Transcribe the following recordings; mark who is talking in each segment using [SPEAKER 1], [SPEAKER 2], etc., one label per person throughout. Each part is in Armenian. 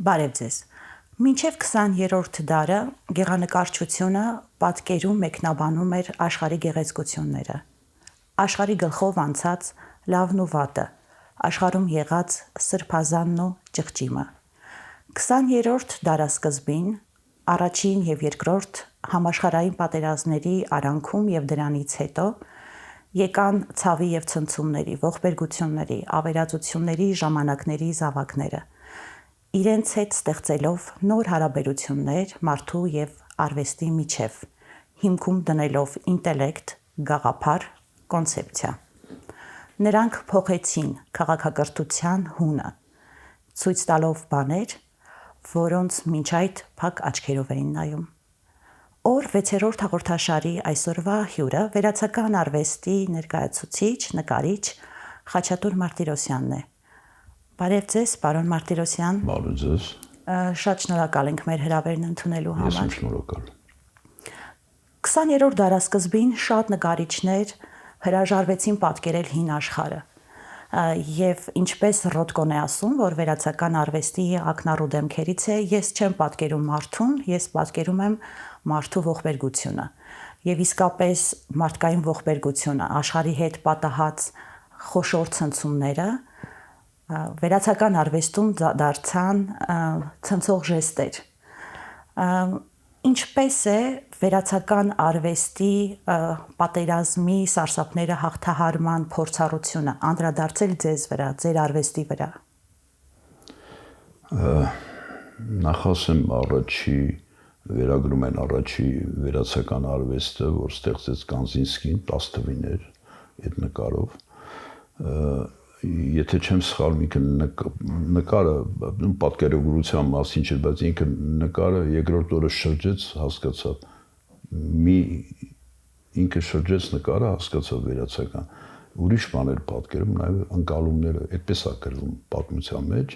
[SPEAKER 1] Բարև ձեզ։ Մինչև 20-րդ դարը գեղանկարչությունը պատկերում մեկնաբանում էր աշխարհի գեղեցկությունները, աշխարհի գլխով անցած լավն ու վատը, աշխարհում եղած սրբազանն ու ճղճիմը։ 20-րդ դարասկզբին առաջին եւ երկրորդ համաշխարհային պատերազմների արանքում եւ դրանից հետո եկան ցավի եւ ցնցումների, ողբերգությունների, ավերածությունների ժամանակների զավակները, իրենց հետ ստեղծելով նոր հարաբերություններ մարդու եւ արվեստի միջև, հիմքում դնելով ինտելեկտ, գաղափար, կոնցեպցիա։ Նրանք փոխեցին քաղաքակրթության հունը, ցույց տալով բաներ, որոնց մինչ այդ փակ աչքերով էին նայում։ Օր 6-րդ հաղորդաշարի այսօրվա հյուրը վերացական արվեստի ներկայացուցիչ, նկարիչ Խաչատուր Մարտիրոսյանն է։ Բարև ձեզ, պարոն Մարտիրոսյան։
[SPEAKER 2] Բարև ձեզ։
[SPEAKER 1] Շատ շնորհակալ ենք մեր հրավերն ընդունելու համար։
[SPEAKER 2] Ես շնորհակալ։
[SPEAKER 1] 20-րդ դարասկզբին շատ նկարիչներ հրաժարվեցին պատկերել հին աշխարհը։ Եվ ինչպես Ռոտկոն է ասում, որ վերացական արվեստի ակնառու դեմքերից է, ես չեմ պատկերում մարդուն, ես պատկերում եմ մարդու ողբերգությունը։ Եվ իսկապես մարդկային ողբերգությունը, աշխարհի հետ պատահած խոշոր ցնցումները վերացական արվեստում դարձան ցնցող ժեստեր։ Ինչպես է վերացական արվեստի պատերազմի սարսափները հաղթահարման փորձառությունը անդրադարձել ձեզ վրա, ձեր արվեստի վրա։
[SPEAKER 2] Նախ ասեմ առաջի վերագրում են առաջի վերացական արվեստը, որ ստեղծեց Կանզինսկին 10 թվականներ այդ նկարով։ Եթե չեմ սխալվում, ինքը նկարը պատկերագրության մասին չէ, բայց ինքը նկարը երկրորդ օրը շրջեց, հասկացավ։ Ինքը շրջեց նկարը, հասկացավ վերացական։ Ուրիշ բաներ պատկերում, նաև ընկալումները, այդպես է գրվում պատմության մեջ։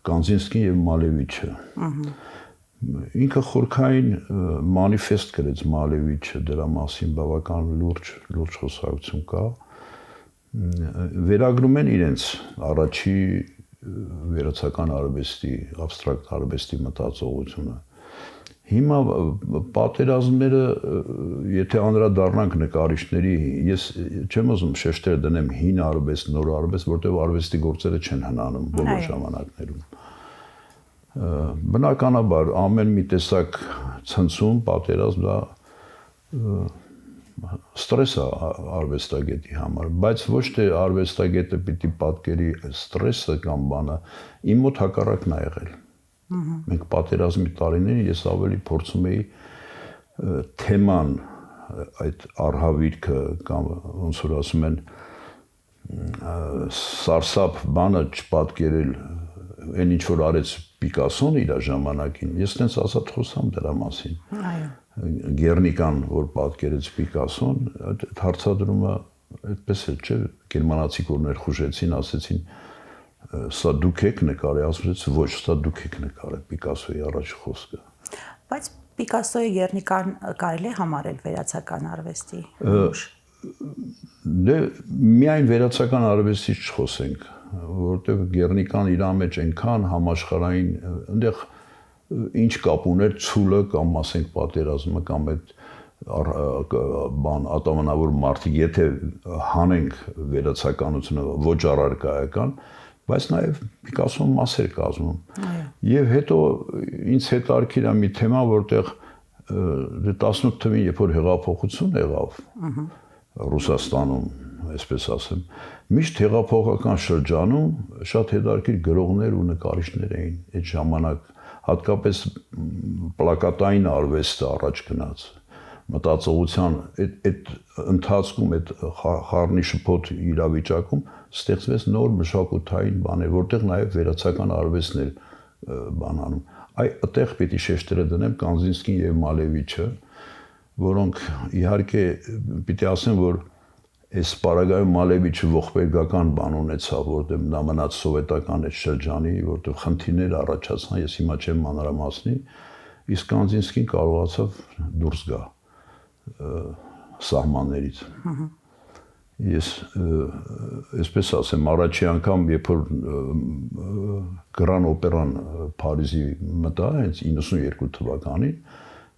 [SPEAKER 2] Կանզինսկին եւ Մալևիչը։ Ինքը խորքային մանիֆեստ գրեց Մալևիչը, դրա մասին բավական լուրջ խոսակցություն կա։ Վերագրում են իրենց առաջի վերացական արվեստի, абստրակտ արվեստի մտածողությունը։ Հիմա պատերազմները, եթե անդրադառնանք նկարիչների, ես չեմ ուզում շեշտեր դնեմ հին արվեստ, նոր արվեստ, որտեղ արվեստի գործերը չեն հնանում բոլոր ժամանակներում։ Բնականաբար ամեն մի տեսակ ցնցում, պատերազմ դա ստրես է արվեստագետի համար, բայց ոչ թե արվեստագետը պիտի պատկերի ստրեսը կամ բանը, իմ մոտ հակառակն է եղել։ Մենք պատերազմի տարիներին ես ավելի փորձում էի թեման, այդ արհավիրքը կամ ոնց որ ասում են սարսափ բանը չպատկերել, այն ինչ որ արեց Պիկասոն իր ժամանակին, ես տենց ազատ խոսամ դրա մասին։
[SPEAKER 1] Այո։
[SPEAKER 2] Գերնիկան, որ պատկերեց Պիկասոն, այդ հարցադրումը այդպես էլ չէ, գերմանացի որ ներխուժեցին, ասեցին սա դուք եք նկարել, ասվեց ոչ, սա դուք եք նկարել Պիկասոյի առաջ խոսքը։
[SPEAKER 1] Բայց Պիկասոյի Գերնիկան կարելի է համարել վերացական արվեստի։
[SPEAKER 2] Դե միայն վերացական արվեստից չխոսենք, որովհետև Գերնիկան իր մեջ այնքան համաշխարհային, այնտեղ ինչ կապ ուներ ցուլը կամ ասենք պատերազմը կամ այդ բան ատամանավոր մարդիկ, եթե հանենք վերացականությունը ոչ առարկայական, բայց նաև Պիկասոն մասեր կազմում։ Եվ հետո ինձ հետաքրքիր է մի թեմա, որտեղ 18 թվականին, երբ որ հեղափոխություն եղավ Ռուսաստանում, այսպես ասեմ, միշտ հեղափոխական շրջանում շատ հետաքրքիր գրողներ ու նկարիչներ էին այդ ժամանակ, հատկապես պլակատային արվեստը առաջ գնաց, մտածողության այդ ընթացքում, այդ խառնիշփոթ իրավիճակում ստեղծվեց նոր մշակութային բաներ, որտեղ նաև վերացական արվեստն էր բանանում։ Այդտեղ պիտի շեշտերը դնեմ Կանզինսկին եւ Մալևիչը, որոնք իհարկե պիտի ասեմ, որ այս պարագայում Մալևիչը ողբերգական բան ունեցավ, որտեղ նա մնաց սովետական այդ շրջանի, որտեղ խնդիրներ առաջացան, ես հիմա չեմ մանրամասնի, իսկ Կանզինսկին կարողացավ դուրս գա սահմաններից։ Ես այսպես ասեմ, առաջի անգամ, երբ որ Grand Օպերան Փարիզի մտա, հենց 92 թվականին,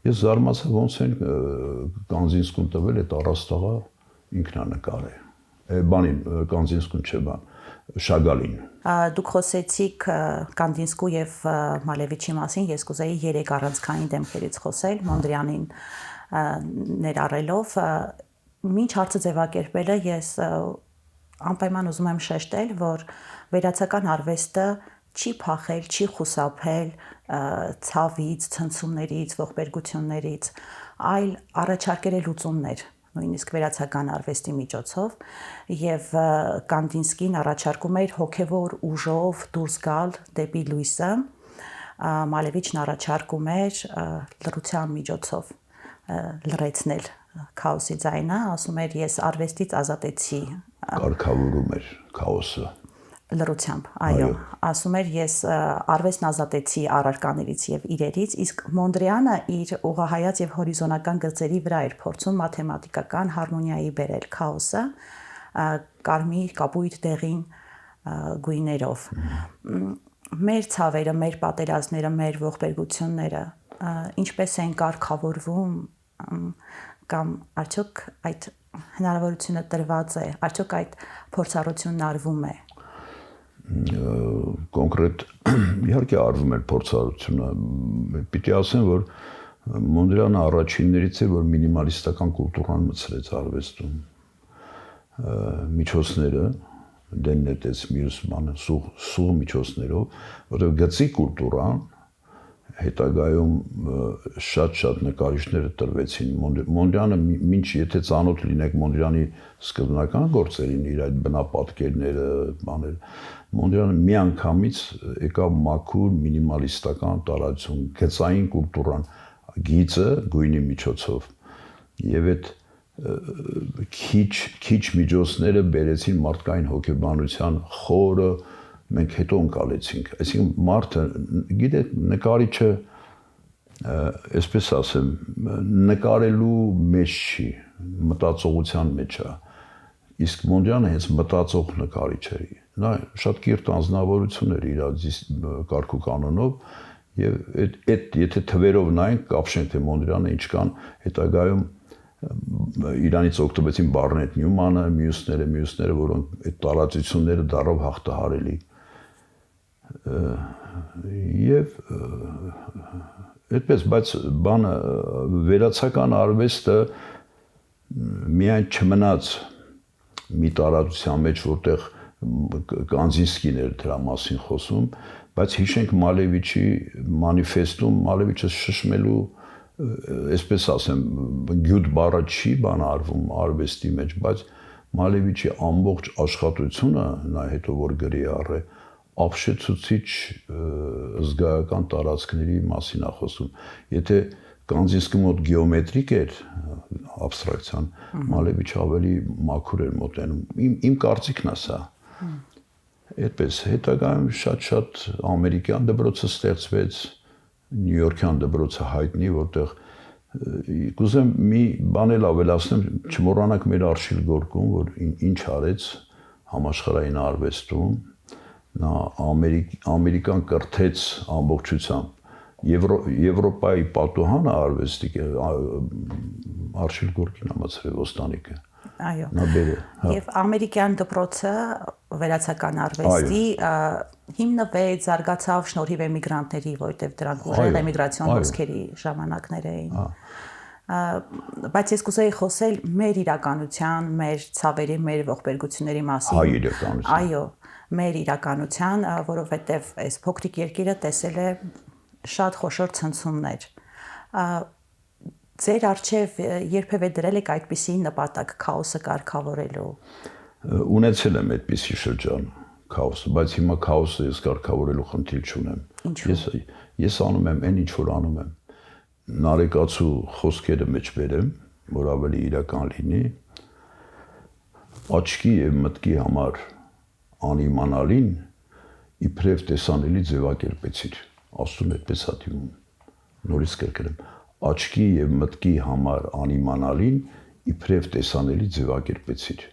[SPEAKER 2] ես զարմացա ոնց են Կանզինսկուն տվել այդ առաստաղը ինքնանկար է։ Բանին Կանզինսկուն չէ, Շագալին։
[SPEAKER 1] Դուք խոսեցիք Կանդինսկու եւ Մալևիչի մասին, ես կուզեի 3 առանցքային դեմքերից խոսել, Մոնդրյանին ներառելով։ Մինչ հարցը ձևակերպելը ես անպայման ուզում եմ շեշտել, որ վերացական արվեստը չի փախել, չի խուսափել ցավից, ցնցումներից, ողբերգություններից, այլ առաջարկել է լուծումներ, նույնիսկ վերացական արվեստի միջոցով, եւ Կանդինսկին առաջարկում էր հոգեվոր ուժով դուրս գալ դեպի լույսը, Մալևիչն առաջարկում էր լռության միջոցով լրացնել քաոսի ձայնը, ասում էր ես արվեստից ազատեցի
[SPEAKER 2] կարգավորում էր քաոսը
[SPEAKER 1] լռությամբ, այո, ասում էր ես արվեստն ազատեցի առարկաներից եւ իրերից, իսկ Մոնդրյանը իր ուղղահայաց եւ հորիզոնական գծերի վրա էր փորձում մաթեմատիկական հարմոնիայի բերել քաոսը կարմիր, կապույտ, դեղին գույներով։ Մեր ցավերը, մեր պատերազմները, մեր ողբերգությունները ինչպես են կարգավորվում կամ արդյոք այդ հնարավորությունը տրված է, արդյոք այդ փորձառությունն արվում է։
[SPEAKER 2] Կոնկրետ իհարկե արվում է փորձառությունը, պիտի ասեմ, որ Մոնդրյանը առաջիններից է, որ մինիմալիստական կուլտուրան մտցրեց արվեստում, միջոցները դեն նետեց մյուս բանը սուղ միջոցներով, որտեղ գծի կուլտուրան հետագայում շատ նկարիչները տրվեցին Մոնդրյանը, մինչ եթե ծանոթ լինեք Մոնդրյանի սկզբնական գործերին, իր այդ բնապատկերները, բաներ, Մոնդրյանը միանգամից եկավ մաքուր մինիմալիստական տարածություն, գծային կուլտուրան, գիծը գույնի միջոցով եւ այդ քիչ միջոցները բերեցին մարդկային հոգեբանության խորը մենք հետո ընկալեցինք, այսինքն մարդը, գիտեք, նկարիչը, այսպես ասեմ, նկարելու մեջ չի, մտածողության մեջ է, իսկ Մոնդրյանը հենց մտածող նկարիչ էր, նա շատ կիրթ անձնավորություն էր իր կարգու կանոնով, եւ այդ եթե թվերով նայենք, կապշենք, թե Մոնդրյանը ինչքան հետագայում իրանից օգտվեցին Բարնետ Նյումանը, մյուսները, որոնք այդ տարածությունները դառավ հաղթահարելի։ Եվ այդպես, բայց բանը վերացական արվեստը միայն չմնաց մի տարածության մեջ, որտեղ Կանզինսկին էր դրա մասին խոսում, բայց հիշենք Մալևիչի մանիֆեստում, Մալևիչը շշմելու, այսպես ասեմ, գյուտ բառը չի բան արվում արվեստի մեջ, բայց Մալևիչի ամբողջ աշխատությունը, նա հետո որ գրի առ է, ապշեցուցիչ զգայական տարածքների մասին է խոսում։ Եթե Կանզինսկի մոտ գեոմետրիկ էր աբստրակցիան, Մալևիչը ավելի մաքուր էր մոտենում։ Իմ կարծիքն է սա։ Այդպես հետագայում շատ ամերիկյան դպրոցը ստեղծվեց, նյույորքյան դպրոցը հայտնի, որտեղ կուզեմ մի բան էլ ավելացնեմ, չմոռանանք մեր Արշիլ Գորկուն, որ ինչ արեց համաշխարհային արվեստում, նա ամերիկան կրթեց ամբողջությամբ Եվրոպայի պատուհանը արվեստի Արշիլ Գորկին համացրել ոստանիկը։
[SPEAKER 1] Այո։
[SPEAKER 2] Նա բերե։
[SPEAKER 1] Եվ ամերիկյան դպրոցը վերացական արվեստի հիմնվեց, զարգացավ շնորհիվ էմիգրանտների, որտեղ դրանք ուժեղ էմիգրացիոն հոսքերի ժամանակներ էին։ Բայց ես կուզեի խոսել մեր իրականության, մեր ցավերի, մեր ողբերգությունների մասին։
[SPEAKER 2] Հայ իրականության։
[SPEAKER 1] Այո, մեր իրականության, որովհետև այս փոքրիկ երկիրը տեսել է շատ խոշոր ցնցումներ։ Ձեր արչև երբևէ դրել եք այդպիսի նպատակ քաոսը կարգավորելու։
[SPEAKER 2] Ունեցել եմ այդպիսի շրջան քաոսը, բայց հիմա քաոսը ես կարգավորելու խնդիր չունեմ։ Ես անում եմ այն ինչ որ անում եմ։ Նարեկացու խոսքերը մեջ բերեմ, որ ավելի իրական լինի։ Աչքի եւ մտքի համար անիմանալին իբրև տեսանելի ձևակերպեցիր, ասում այդպես է դիմում։ Նորից կրկնեմ, աչքի եւ մտքի համար անիմանալին իբրև տեսանելի ձևակերպեցիր։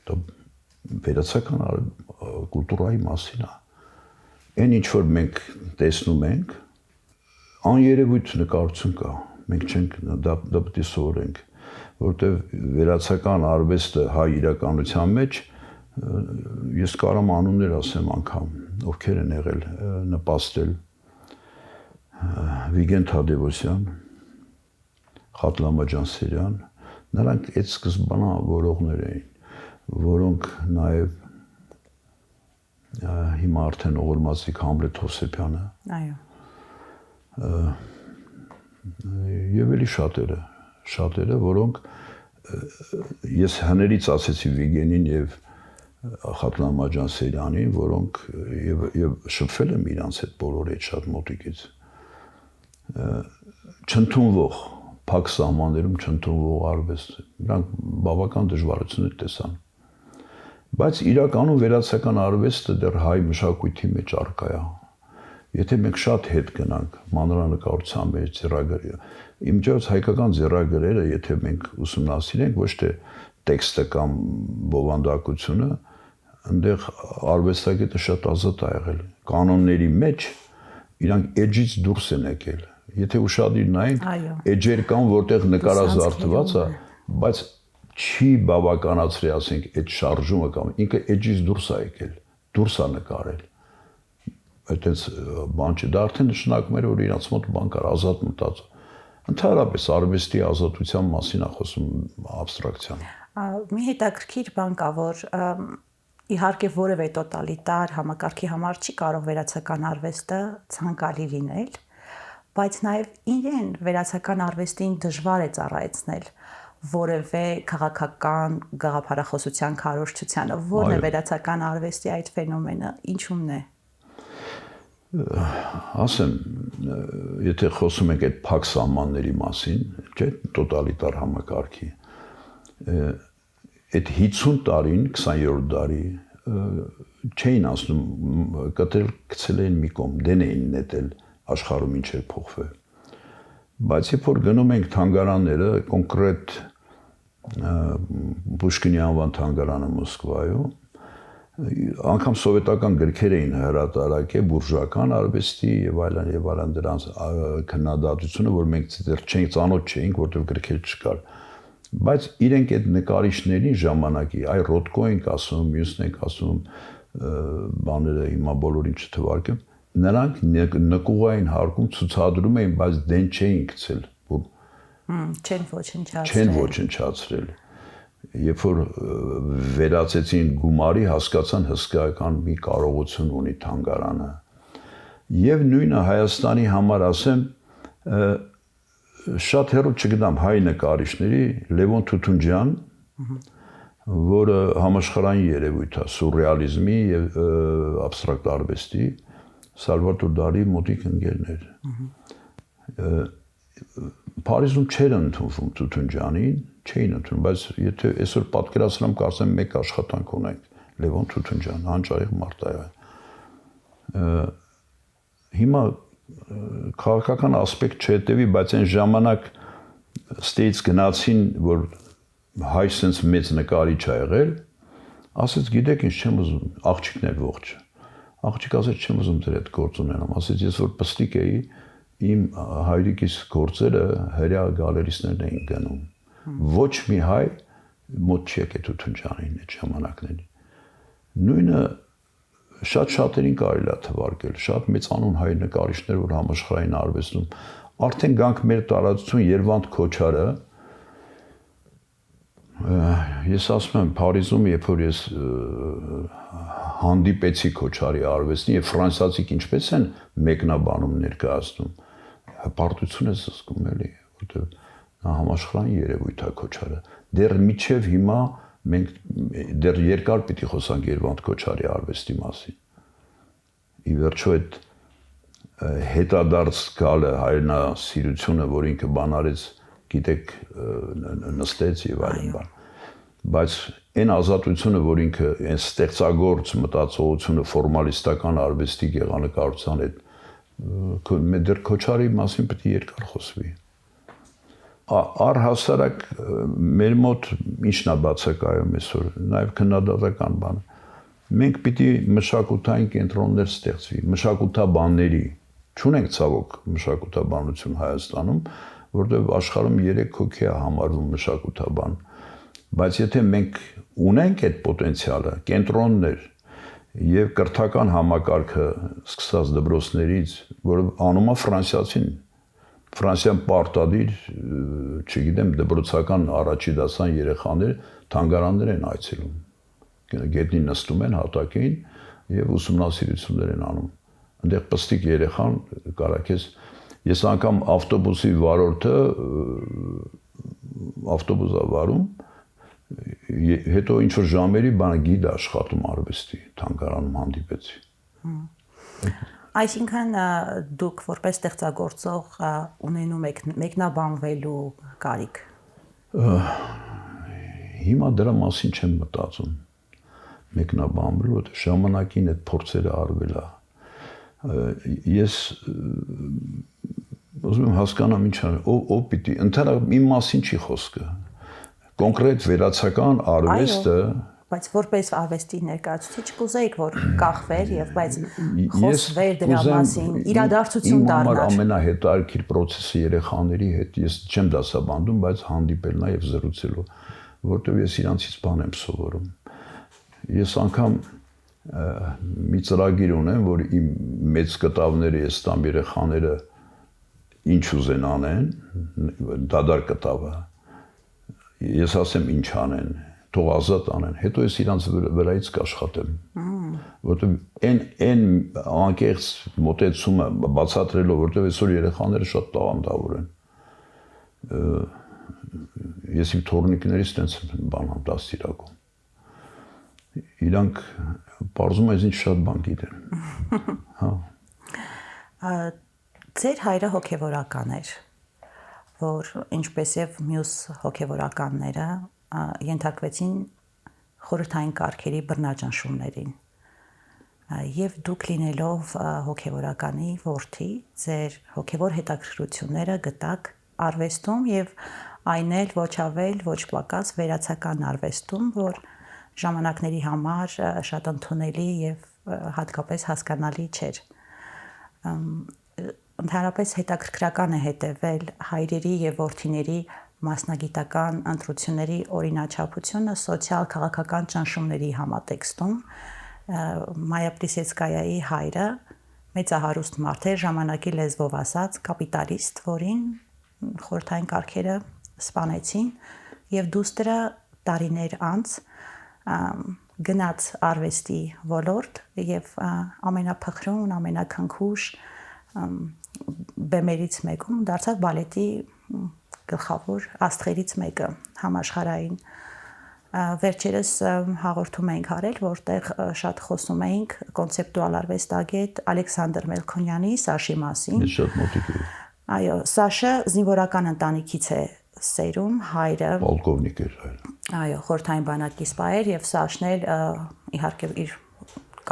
[SPEAKER 2] Դա վերացական կուլտուրայի մասին է։ Այն ինչ որ մենք տեսնում ենք, աներևույթ նկարություն կա։ Մենք չենք դա պետք է սովորենք, որտեղ վերացական արվեստը հայ իրականության մեջ ես կարամ անուններ ասեմ անգամ, ովքեր են եղել նպաստել Վիգեն Թադևոսյան, Խատլամա Ջանսերյան, նրանք այդ սկզբանա որողներ էին, որոնք նաև հիմա արդեն ողորմածիկ Համլետ Հովսեփյանը, եւ էլի շատերը, որոնք ես հներից ասեցի Վիգենին եւ Խատլամա Ջանսերյանին, որոնք եւ շփվել եմ իրանց հետ բոլորի հետ շատ մոտիկից, չընդունվող փակ սահմաններում չընդունվող արվեստ, նրանք բավական դժվարություններ տեսան, բայց իրականում վերացական արվեստը դեռ հայ մշակույթի մեջ առկա է։ Եթե մենք շատ հետ գնանք մանրանկարության մեջ ձեռագրերը, իմիջիայլոց հայկական ձեռագրերը, եթե մենք ուսումնասիրենք ոչ թե տեքստը կամ բովանդակությունը, այնտեղ արվեստագետը շատ ազատ է եղել։ Կանոնների մեջ իրանք էջից դուրս են եկել։ Եթե ուշադիր նայենք, էջեր կան, որտեղ նկարազարդված է, բայց չի բավականացրի, ասենք, այդ շարժումը կամ ինքը էջից դուրս է եկել, դուրս է նկարել։ Այդպես բան չէ, դա արդեն նշանակում էր, որ իրանց մոտ բան կար, ազատ մտածում։ Ընդհանրապես արվեստի ազատության մասին է խոսում աբստրակցիան։
[SPEAKER 1] Մի հետաքրքիր բան կա, որ իհարկե որևէ տոտալիտար համակարգի համար չի կարող վերացական արվեստը ցանկալի լինել, բայց նաև իրեն վերացական արվեստին դժվար է ծառայեցնել որևէ քաղաքական գաղափարախոսության քարոզչությանը, որն է վերացական արվեստի այդ ֆենոմենը, ինչումն է։
[SPEAKER 2] Ասեմ, եթե խոսում ենք այդ փակ սահմանների մասին, չէ, տոտալիտար համակարգի, այդ 50 տարին, 20-րդ դարի չէին ասնում, գցել էին մի կողմ, դեն էին նետել աշխարհում ինչ է փոխվել։ Բայց երբ որ գնում ենք թանգարանները, կոնկրետ Պուշկինի անվան թանգարանը Մոսկվայում, անգամ սովետական գրքեր էին հրատարակել բուրժուական արվեստի եւ այլն դրանց քննադատությունը, որ մենք դեռ չենք ծանոթ չէինք, որտեղ գրքեր չկար։ Բայց իրենք այդ նկարիչների ժամանակի, այ Ռոտկո ենք ասում, մյուսն ենք ասում, բաները հիմա բոլորին չթվարկեմ, նրանք նկուղային հարկում ցուցադրում էին, բայց դեն չէին գցել, չեն ոչնչացրել։ Երբ որ վերացեցին գումարի, հասկացան հսկայական մի կարողություն ունի թանգարանը։ Եվ նույնը Հայաստանի համար ասեմ, շատ հեռու չգնամ հայ նկարիչների Լևոն Թութունջյան, որը համաշխարհային երևույթ է սուրռեալիզմի եւ աբստրակտ արվեստի, Սալվադոր Դալի մոտիկ ընկերներ։ Փարիզում չէր ընդունվում Թութունջյանին, չէին ընդունում, բայց եթե այսօր պատկերացնեմ, կարծեմ մեկ աշխատանք ունենք Լևոն Թութունջյան, հանճարեղ մարդ է։ Հիմա քաղաքական ասպեկտ չհետևի, բայց այն ժամանակ ստեից գնացին, որ հայ sense մեծ նկարիչ ա եղել, ասեց, գիտեք ինչ չեմ ուզում, աղջիկն էր ողջ։ Աղջիկ ասեց, չեմ ուզում դեր այդ գործ ունենամ, ասեց, ես որ պստիկ էի, իմ հայրիկիս գործերը հրյա գալերիստներն էին գնում։ Ոչ մի հայ մոտ չի եկել Թութունջյանին այդ ժամանակներին։ Նույնը շատ-շատերին կարելի է թվարկել, շատ մեծանուն հայ նկարիչներ, որ համաշխարհային արվեստում, արդեն գանք մեր տարածություն Երվանդ Քոչարը, ես ասում եմ, Փարիզում, երբ որ ես հանդիպեցի Քոչարի արվեստին եւ ֆրանսիացիք ինչպես են մեկնաբանում ներկայացնում, հպարտություն ես զգում էլի, որտեղ նա համաշխարհային երևույթ է Քոչարը։ Դեռ միջև հիմա մենք դեռ երկար պիտի խոսանք Երվանդ Քոչարի արվեստի մասին։ Ի վերջո այդ հետադարձ գալը հայրենասիրությունը, որ ինքը բան արեց, գիտեք, նստեց եւ այլն բան։ Բայց այն ազատությունը, որ ինքը այն ստեղծագործ մտածողությունը ֆորմալիստական արվեստի գեղանկարչության հետ դեռ Քոչարի մասին պետք է երկար խոսվի։ առհասարակ մեր մոտ ինչն է բացակայում այսօր, նաև քննադատական բան։ Մենք պիտի մշակութային կենտրոններ ստեղծվի, մշակութաբանների։ Չունենք ցավոք մշակութաբանություն Հայաստանում, որտեղ աշխարհում 3 հոգի է համարվում մշակութաբան։ Բայց եթե մենք ունենք այդ պոտենցիալը, կենտրոններ եւ կրթական համակարգը սկսած դպրոցներից, որը անում է ֆրանսիացին, Ֆրանսիան պարտադիր, չգիտեմ, դպրոցական առաջի դասան երեխաներ թանգարաններ են այցելում։ Գետնին նստում են հատակին եւ ուսումնասիրություններ են անում։ Այնտեղ պստիկ երեխան կարակես ես անգամ ավտոբուսի վարորդը ավտոբուսը վարում հետո ինչ որ ժամերի բանը գիդ աշխատում արվեստի թանգարանում հանդիպեցի։
[SPEAKER 1] Այսինքն դուք որպես ստեղծագործող ունենում եք մեկնաբանվելու կարիք։
[SPEAKER 2] Հիմա դրա մասին չեմ մտածում։ Մեկնաբանվելու, որտեղ ժամանակին այդ փորձերը արվել է։ Ես ուզում եմ հասկանամ ինչ է, ով պիտի, ընդհանրապես իմ մասին չի խոսքը։ Կոնկրետ վերացական արվեստը
[SPEAKER 1] Բայց որպես արվեստի ներկայացուցիչ կուզեիք, որ կախվեր եւ բայց խոսվեր դրա մասին, իրադարձություն դառնար։
[SPEAKER 2] Իմ ամենահետաքրքիր process-ը երեխաների հետ ես չեմ դասաբանդում, բայց հանդիպելն է եւ զրուցելու, որտեղ ես իրանցից բան եմ սովորում։ Ես անգամ մի ծրագիր ունեմ, որ իմ մեծ կտավները ես տամ երեխաները ինչ ուզեն անեն, դադար կտավը։ Ես ասեմ ինչ անեն, թող ազատ անեն, հետո ես իրանց վրայից կաշխատեմ, որտեղ այն անկեղծ մոտեցումը բացատրելով, որտեղ այսօր երեխաները շատ տաղանդավոր են, ես իմ թորնիկներից տենց բան եմ դաստիարակում, իրանք պարզում ես ինչ շատ բան գիտեն,
[SPEAKER 1] Ձեր հայրը հոգևորական էր, որ ինչպես եւ մյուս հոգևորականները ենթարկվեցին խորհրդային կարգերի բռնաճնշումներին եւ դուք լինելով հոգևորականի որդի ձեր հոգևոր հետաքրքրությունները գտաք արվեստում եւ այն էլ ոչ ավել ոչ պակաս վերացական արվեստում, որ ժամանակների համար շատ ընդունելի եւ հատկապես հասկանալի չէր։ Ընդհանրապես հետաքրքրական է հետևել հայրերի եւ որդիների մասնագիտական ընտրությունների օրինաչափությունը սոցիալ-քաղաքական ճնշումների համատեքստում Մայա Պլիսեցկայայի հայրը մեծահարուստ մարդ էր, ժամանակի լեզվով ասած կապիտալիստ, որին խորհրդային կարգերը սպանեցին եւ դուստրը տարիներ անց գնաց արվեստի ոլորտ եւ ամենափխրուն, ամենաքնքուշ բեմերից մեկում դարձավ բալետի գլխավոր աստղերից մեկը համաշխարհային վերջերս հաղորդում էինք արել, որտեղ շատ խոսում էինք կոնցեպտուալ արվեստագետ Ալեքսանդր Մելքոնյանի Սաշի մասին։
[SPEAKER 2] Շատ մոտիկ է։
[SPEAKER 1] Այո, Սաշը զինվորական ընտանիքից է սերում, հայրը
[SPEAKER 2] պոլկովնիկ էր հայրը։
[SPEAKER 1] Այո, խորհրդային բանակի սպա էր եւ Սաշն էլ իհարկե իր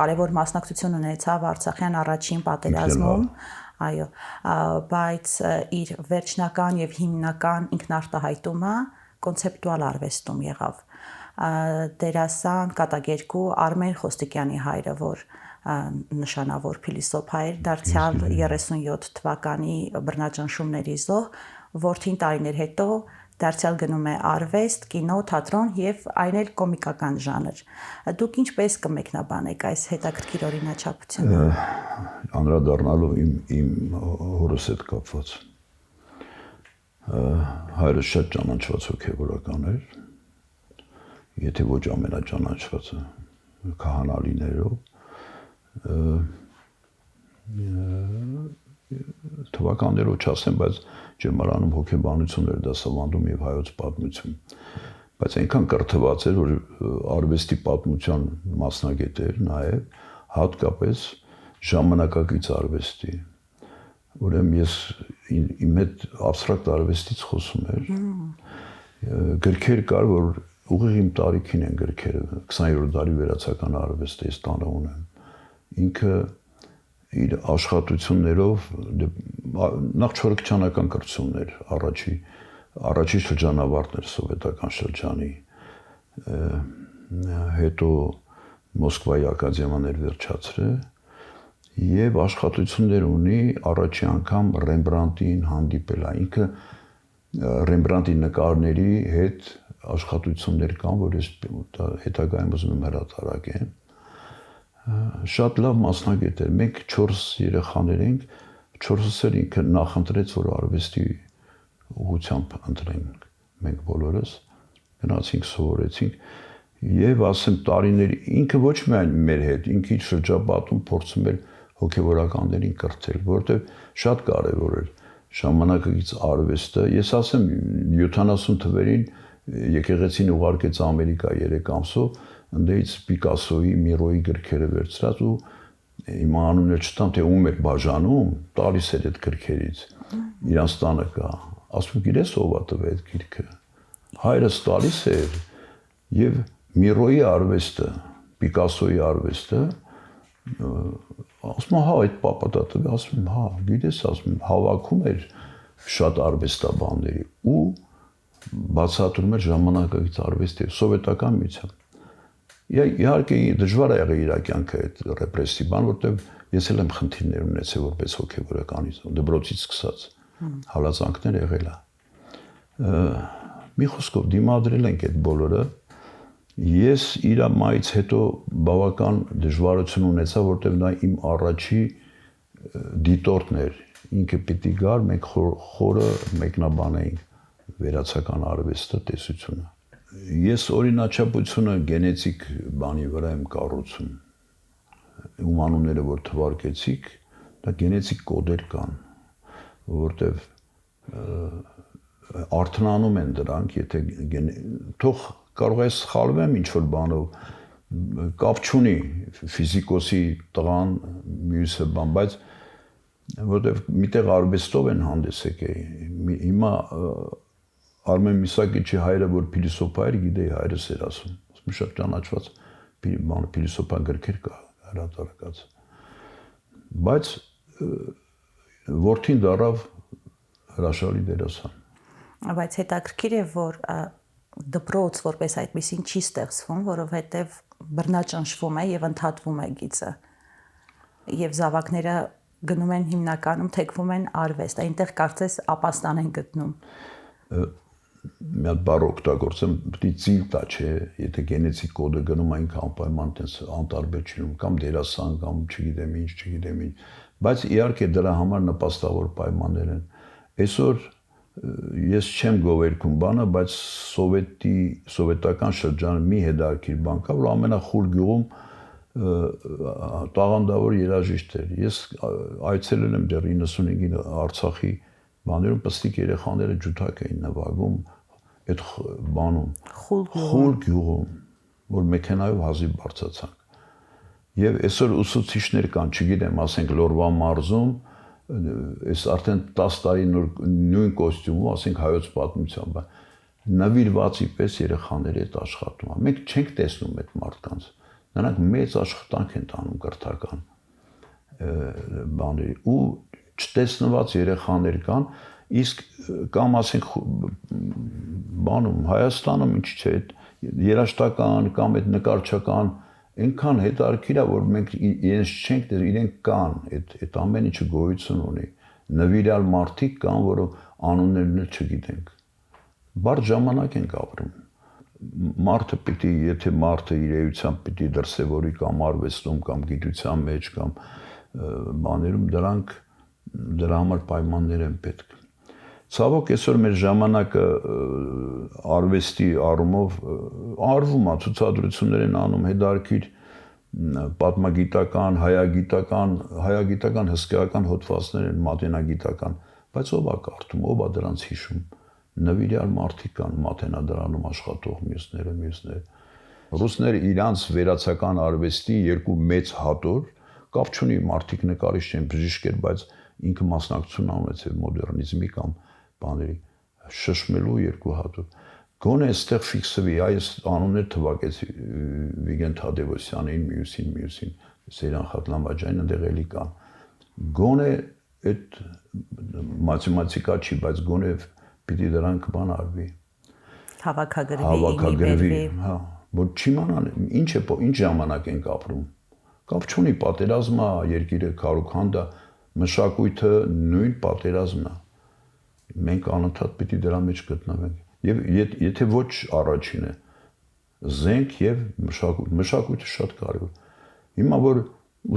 [SPEAKER 1] կարևոր մասնակցություն ունեցավ Արցախյան առաջին պատերազմում, այո, բայց իր վերջնական եւ հիմնական ինքնարտահայտումը կոնցեպտուալ արվեստում եղավ։ Դերասան կատակերգու Արմեն Խոստիկյանի հայրը, որ նշանավոր փիլիսոփա էր, դարձյալ 37 թվականի բռնաճնշումների զոհ, որդին տարիներ հետո դարձյալ գնում է արվեստ, կինո, թատրոն եւ այն էլ կոմիկական ժանր։ Դուք ինչպես կմեկնաբանեք այս հետաքրքիր օրինաչափությունը։
[SPEAKER 2] Անդրադառնալով իմ հորս հետ կապված։ Հայրը շատ ճանաչված հոգևորական էր, եթե ոչ ամենաճանաչվածը, քահանալիներով, թվականներով չասեմ, բայց ջերմարանում հոգեբանություն էր դասավանդում եւ հայոց պատմություն։ Բայց այնքան կրթված էր, որ արվեստի պատմության մասնագետ էր նաեւ, հատկապես ժամանակակից արվեստի։ Ուրեմն ես իմ հետ абստրակտ արվեստից խոսում էր։ Գրքեր կար, որ ուղիղ իմ տարիքին են գրքերը, 20-րդ դարի վերացական արվեստը ես տանը ունեմ։ Ինքը իր աշխատություններով նախ չորքչանական կրթություններ, առաջի առաջի շրջանավարտն էր սովետական շրջանի, հետո Մոսկվայի ակադեմիաներ վերջացրել եւ աշխատություններ ունի առաջի անգամ Ռեմբրանտին հանդիպել է։ Ինքը Ռեմբրանտի նկարների հետ աշխատություններ կան, որ ես հետագայում ուզում եմ հրատարակեմ։ Շատ լավ մասնագետ էր։ Մենք 4 երեխաներ ենք, 4-ս էլ ինքը նախընտրեց, որ արվեստի ուղղությամբ ընտրենք։ Մենք բոլորս գնացինք, սովորեցինք եւ ասեմ տարիների ինքը ոչ միայն մեր հետ, ինքը իր շրջապատում փորձում էր հոգեվորականներին կրթել, որովհետեւ շատ կարեւոր էր ժամանակակից արվեստը։ Ես ասեմ 70 թվերին եկեղեցին ուղարկեց Ամերիկա 3 ամսով, ընդդեից Պիկասոյի, Միրոյի գրքերը վերցրած ու իմ անունը չտամ, թե ում էր բաժանում, տալիս էր այդ գրքերից։ Իրանց տանը կա։ Ասում գիտես ով է տվել այդ գիրքը։ Հայրս տալիս էր եւ Միրոյի արվեստը, Պիկասոյի արվեստը, ասում հա այդ պապա տվել, ասում հա, գիտես, ասում հավաքում էր շատ արվեստաբանների ու բացատրում էր ժամանակակից արվեստի սովետական միության։ Իհարկե դժվար է եղել իր կյանքը այդ ռեպրեսիվ բան, որտեղ ես էլ եմ խնդիրներ ունեցել որպես հոգեվորականից, դպրոցից սկսած հալածանքներ եղել է։ Մի խոսքով դիմադրել ենք այդ բոլորը։ Ես իր մայից հետո բավական դժվարություն ունեցա, որտեղ նա իմ առաջի դիտորդն էր։ Ինքը պիտի գար, մենք խորը մեկնաբանեինք վերացական արվեստը, տեսությունը։ Ես օրինաչափությունը գենետիկ բանի վրա եմ կառուցում։ Ում անունները որ թվարկեցիք, դա գենետիկ կոդեր կան, որտեղ արթնանում են դրանք, եթե թող կարող է սխալվեմ ինչ-որ բանով, կապ չունի ֆիզիկոսի տղան, մյուսը բան, բայց որտեղ միտեղ արվեստով են հանդես եկել։ Հիմա Արմեն Միսակիչի հայրը, որ փիլիսոփա էր, գիտեի հայրս էր ասում, շատ ճանաչված փիլիսոփա գրքեր կա հրատարակած։ Բայց որդին դառավ հրաշալի դերասան։
[SPEAKER 1] Բայց հետաքրքիր է, որ դպրոց որպես այդպեսին չի ստեղծվում, որովհետև բռնաճնշվում է եւ ընդհատվում է գիծը։ Եվ զավակները գնում են հիմնականում թեքվում են արվեստ, այնտեղ կարծես ապաստան են գտնում։
[SPEAKER 2] Մի հատ բառ օգտագործեմ, պիտի ծիլ տա, չէ, եթե գենետիկ կոդը գնում այնքան անպայման տես անտարբեր չլինում, կամ դերասան, կամ չգիտեմ ինչ, բայց իհարկե դրա համար նպաստավոր պայմաններ են։ Այսօր ես չեմ գովերքում բանը, բայց սովետական շրջանը մի հետաքրքիր բան կա, որ ամենախուլ գյուղում տաղանդավոր երաժիշտ էր։ Ես այցելել եմ դեռ 95-ին Արցախի բաներում, պստիկ երեխաները ջութակ էին նվագում այդ բանում, խուլ գյուղում, որ մեքենայով հազիվ բարձացանք։ Եվ այսօր ուսուցիչներ կան, չգիտեմ, ասենք Լորվա մարզում, այս արդեն 10 տարի նույն կոստյումով, ասենք հայոց պատմությամբ, նվիրվածի պես երեխաների հետ աշխատում են։ Մենք չենք տեսնում այդ մարդկանց։ Նրանք մեծ աշխատանք են տանում կրթական բաների ու չտեսնված երեխաներ կան, իսկ կամ ասենք բանում Հայաստանում ինչ չէ, երաժշտական կամ այդ նկարչական այնքան հետաքրքիր է, որ մենք իրենց չենք տեսնում, իրենք կան, այդ ամեն ինչը գոյություն ունի։ Նվիրյալ մարդիկ կան, որոնք անուններն էլ չգիտենք։ Բարդ ժամանակ ենք ապրում։ Մարդը պիտի, եթե մարդը իր էությամբ պիտի դրսևորի կամ արվեստում, կամ գիտության մեջ, կամ բաներում, դրա համար պայմաններ են պետք։ Ցավոք այսօր մեր ժամանակը արվեստի առումով արվում է, ցուցադրություններ են անում, հետաքրքիր պատմագիտական, հայագիտական հսկայական հոդվածներ են, մատենագիտական, բայց ով է կարդում, ով է դրանց հիշում։ Նվիրյալ մարդիկ կան մատենադարանում աշխատող մյուսները։ Ռուսները իրանց վերացական արվեստի երկու մեծ հատոր, կապ չունի մարդիկ նկարիչ չեն, բժիշկ էր, բայց ինքը մասնակցություն ունեցավ մոդեռնիզմի կամ բաների շշմելու երկու հատոր։ Գոնե այստեղ ֆիքսվի, այս անուններ թվակեցի Վիգեն Թադևոսյանին, մյուսին, Սեյրան Խատլանբաջանին, ընդեղ էլի կան։ Գոնե այդ մաթեմատիկա չի, բայց գոնե պիտի դրանք բան արվի։
[SPEAKER 1] Հավաքագրվի,
[SPEAKER 2] հա, որ չիմանան ինչ ժամանակ ենք ապրում։ Կապ չունի պատերազմը, երկիրը քարոքանդա, մշակույթը նույն պատերազմն է։ Մենք անընդհատ պիտի դրա մեջ գտնվենք։ Եվ եթե ոչ առաջինը, զենք եւ մշակույթը շատ կարևոր։ Հիմա որ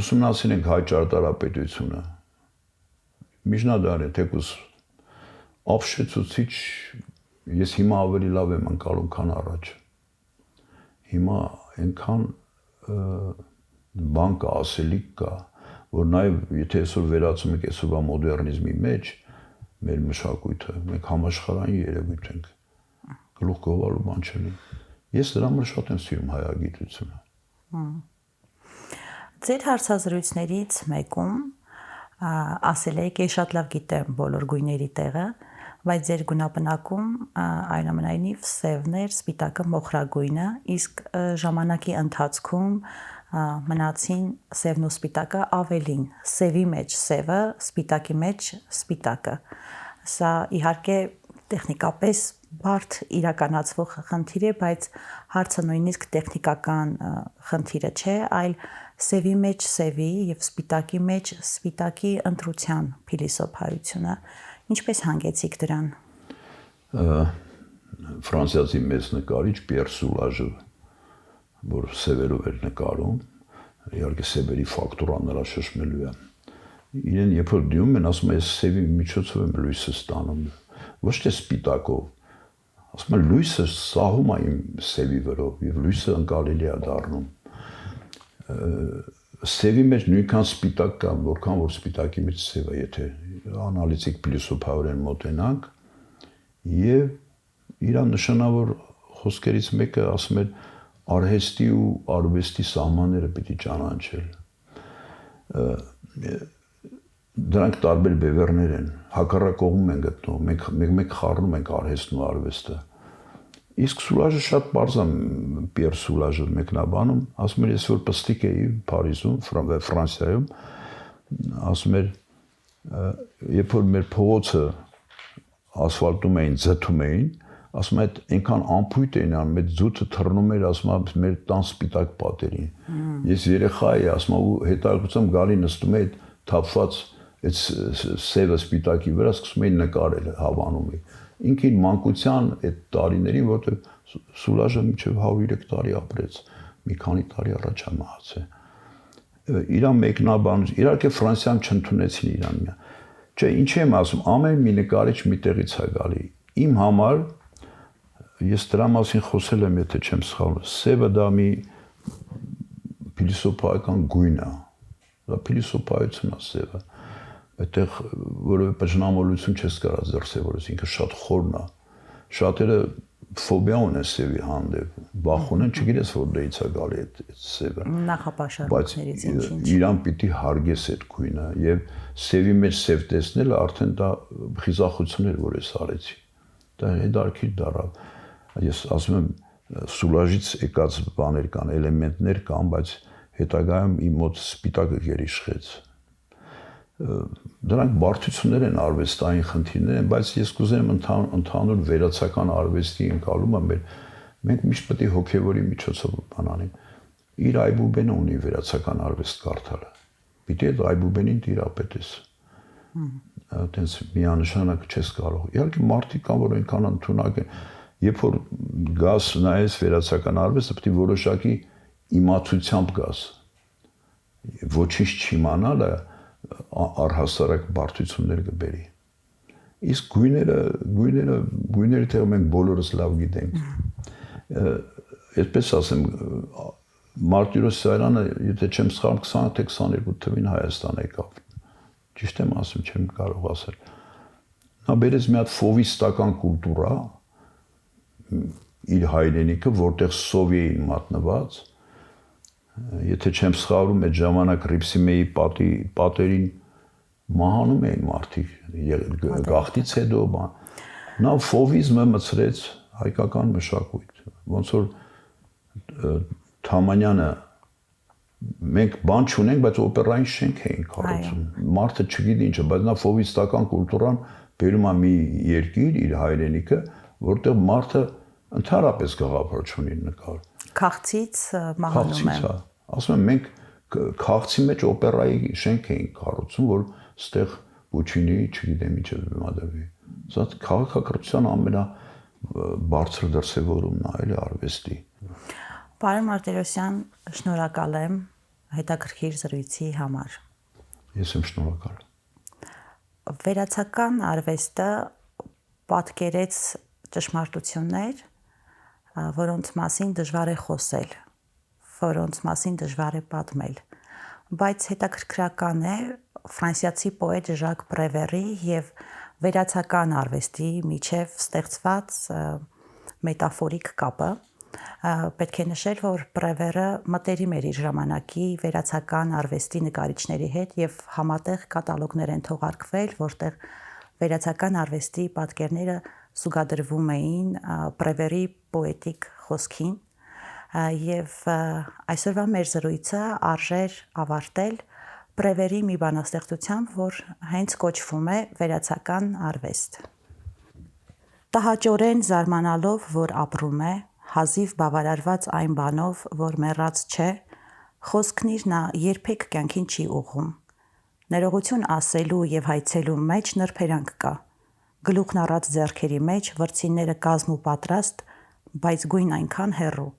[SPEAKER 2] ուսումնասիրենք հայ ճարտարապետությունը, միջնադարը թեկուզ ապշեցուցիչ, ես հիմա ավելի լավ եմ անցալում, քան առաջ։ Հիմա այնքան բան կա, ասելիք կա, որ նաև եթե այսօր վերածում ենք այսօրվա մոդեռնիզմի մեջ, մեր մշակույթը, մենք համաշխարհային երևույթ ենք, գլուխ գովալու բան չունի։ Ես դրա համար շատ եմ սիրում հայագիտությունը։
[SPEAKER 1] Ձեր հարցազրույցներից մեկում ասել եք, ես շատ լավ գիտեմ բոլոր գույների տեղը, բայց ձեր գունապնակում այնուամենայնիվ սևն էր, սպիտակը մոխրագույնը, իսկ ժամանակի ընթացքում մնացին սևն ու սպիտակը ավելին, սևի մեջ սևը, սպիտակի մեջ սպիտակը։ Սա իհարկե տեխնիկապես բարդ իրականացվող խնդիր է, բայց հարցը նույնիսկ տեխնիկական խնդիրը չէ, այլ սևի մեջ սևի եւ սպիտակի մեջ սպիտակի ընտրության փիլիսոփայությունը։ Ինչպես հանգեցիք դրան։
[SPEAKER 2] Ֆրանսիացի մեծ նկարիչ Պիեր Սուլաժը, որ սևերով էր նկարում, իհարկե սևերի ֆակտորան նրա շշմելու է։ Իրեն երբ որ դիում են, ասում է, ես սևի միջոցով եմ լույսը ստանում, ոչ թե սպիտակով։ Ասում է, լույսը սահում է իմ սևի վրով եւ լույսը ընկալելի է դառնում։ Սևի մեջ նույնքան սպիտակ կա, որքան որ սպիտակի մեջ սև է, եթե անալիզիկ փիլիսոփայորեն մոտենանք, եւ իր նշանավոր խոսքերից մեկը ասում է արհեստի ու արվեստի սահմանները պիտի ճանաչել։ Դրանք տարբեր բևեռներ են, հակառակողում են գտնվում, մենք խառնում ենք արհեստն ու արվեստը։ Իսկ Սուլաժը շատ բարձ է, Պիեր Սուլաժը մեկնաբանում, ասում էր, ես որ պստիկ էի Փարիզում, Ֆրանսիայում, ասում էր, երբ որ մեր փողոցը ասֆալտում էին, ձգում էին, ասում է, այնքան ամփույթ էին անում, այդ ձուտը թռնում էր, ասում է, մեր տան սպիտակ պատերին։ Ես երեխա էի, ասում է, ու հետաքրքրությամբ գալի նստում էի թափված այդ սևը սպիտակի վրա, սկսում էի նկարել, հավանում էի։ Ինքին մանկության այդ տարիներին, որտեղ Սուլաժը մինչև 103 տարի ապրեց, մի քանի տարի առաջ է մահացել։ Իրան մեկնաբանություն, իհարկե Ֆրանսիան չընդունեցին իրան։ Չէ, ինչ եմ ասում, ամեն մի նկարիչ մի տեղից է գալի։ Իմ համար ես դրա մասին խոսել եմ, եթե չեմ սխալվում, սևը դա մի փիլիսոփայական գույն է։ Դա փիլիսոփայություն է սևը։ Այդտեղ որևէ բժնամոլություն չես կարող ձեռսևորես, ինքը շատ խորն է։ Շատերը ֆոբիա ունեն սևի հանդեպ, վախ ունեն, չգիտես որտեղից է գալի այդ սևը։
[SPEAKER 1] Նախապաշարումներից ինչ-ինչ։
[SPEAKER 2] Իրան պիտի հարգես այդ գույնը եւ սևի մեջ սև տեսնելը արդեն դա խիզախություն էր, որ ես արեցի։ Դա հետարքի դարավ։ Ես ասում եմ, Սուլաժից եկած բաներ կան, էլեմենտներ կան, բայց հետագայում իմ մոտ սպիտակը գերիշխեց։ Դրանք բարդություններ են, արվեստային խնդիրներ են, բայց ես կուզենամ ընդհանուր վերացական արվեստի ընկալումը մենք միշտ պետք է հոգևորի միջոցով բան անենք։ Իր այբուբենը ունի վերացական արվեստ կարդալը։ Պիտի այդ այբուբենին տիրապետես։ Այդպես միանշանակ չես կարող։ Իհարկե մարդիկ կան, որ այնքան ընդունակ են, երբ որ գաս նայես վերացական արվեստը, պետք է որոշակի իմացությամբ գաս։ Ոչինչ չիմանալը առհասարակ բարդություններ կբերի։ Իսկ գույները թե մենք բոլորս լավ գիտենք։ Այսպես ասեմ, Մարտիրոս Սարյանը, եթե չեմ սխալվում, 20 թե 22 թվին Հայաստան եկավ։ Ճիշտ եմ ասում, չեմ կարող ասել։ Նա բերեց մի հատ ֆովիստական կուլտուրա իր հայրենիքը, որտեղ սովիեին մատնված։ Եթե չեմ սխալվում, այդ ժամանակ Ռիփսիմեի պատերին մահանում էին մարդիկ, գաղթից հետո բան։ Նա ֆովիզմը մցրեց հայկական մշակույթ։ Ոնց որ Թամանյանը մենք բան չունենք, բայց օպերային շենք էին կառուցում։ Մարդը չգիտի ինչը, բայց նա ֆովիստական կուլտուրան բերում է մի երկիր իր հայրենիքը, որտեղ մարդը ընդհանրապես գաղափար չունի նկար։
[SPEAKER 1] Քաղցից մահանում է։
[SPEAKER 2] Ասում եմ մենք քաղցի մեջ օպերայի շենք էինք կառուցում, որ ստեղ Պուչինի, չգիտեմ ինչ բեմադրվի։ Սա քաղաքակրթության ամենաբարձր դրսևորումն է, էլի արվեստի։
[SPEAKER 1] Պարոն Մարտիրոսյան, շնորհակալ եմ հետաքրքիր զրույցի համար։
[SPEAKER 2] Ես եմ շնորհակալ։
[SPEAKER 1] Վերացական արվեստը պատկերեց ճշմարտություններ, որոնց մասին դժվար է խոսել, որոնց մասին դժվար է պատմել, բայց հետաքրքրական է ֆրանսիացի պոետ Ժակ Պրևերի եւ վերացական արվեստի միջև ստեղծված մետաֆորիկ կապը։ Պետք է նշել, որ Պրևերը մտերիմ էր իր ժամանակի վերացական արվեստի նկարիչների հետ եւ համատեղ կատալոգներ են թողարկվել, որտեղ վերացական արվեստի պատկերները զուգադրվում էին Պրևերի պոետիկ խոսքին եւ այսօրվա մեր զրույցը արժեր ավարտել Պրևերի մի բանաստեղծությամբ, որ հենց կոչվում է վերացական արվեստ։ Տհաճորեն զարմանալով, որ ապրում է, հազիվ բավարարված այն բանով, որ մեռած չէ, խոսքն իր նա երբեք կյանքին չի ուղղում։ Ներողություն ասելու եւ հայցելու մեջ նրբերանք կա։ Գլուխն առած ձեռքերի մեջ վրցինները կազմ ու պատրաստ, բայց գույն այնքան հեռու։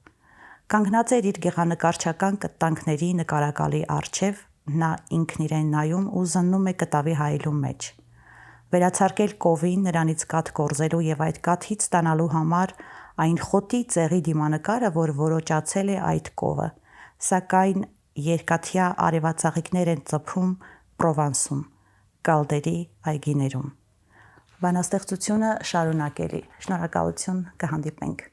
[SPEAKER 1] Կանգնած էր իր գեղանկարչական կտանքների նկարակալի առջև, նա ինքն իրեն նայում ու զննում է կտավի հայելու մեջ։ Վերացարկել կովին նրանից կաթ կորզելու եւ այդ կաթից ստանալու համար այն խոտի ծեղի դիմանկարը, որ որոճացել է այդ կովը, սակայն երկաթյա արևածաղիկներ են ծփում Պրովանսում, Կալդերի այգիներում։ Բանաստեղծությունը շարունակելի։ Շնորհակալություն, կհանդիպենք։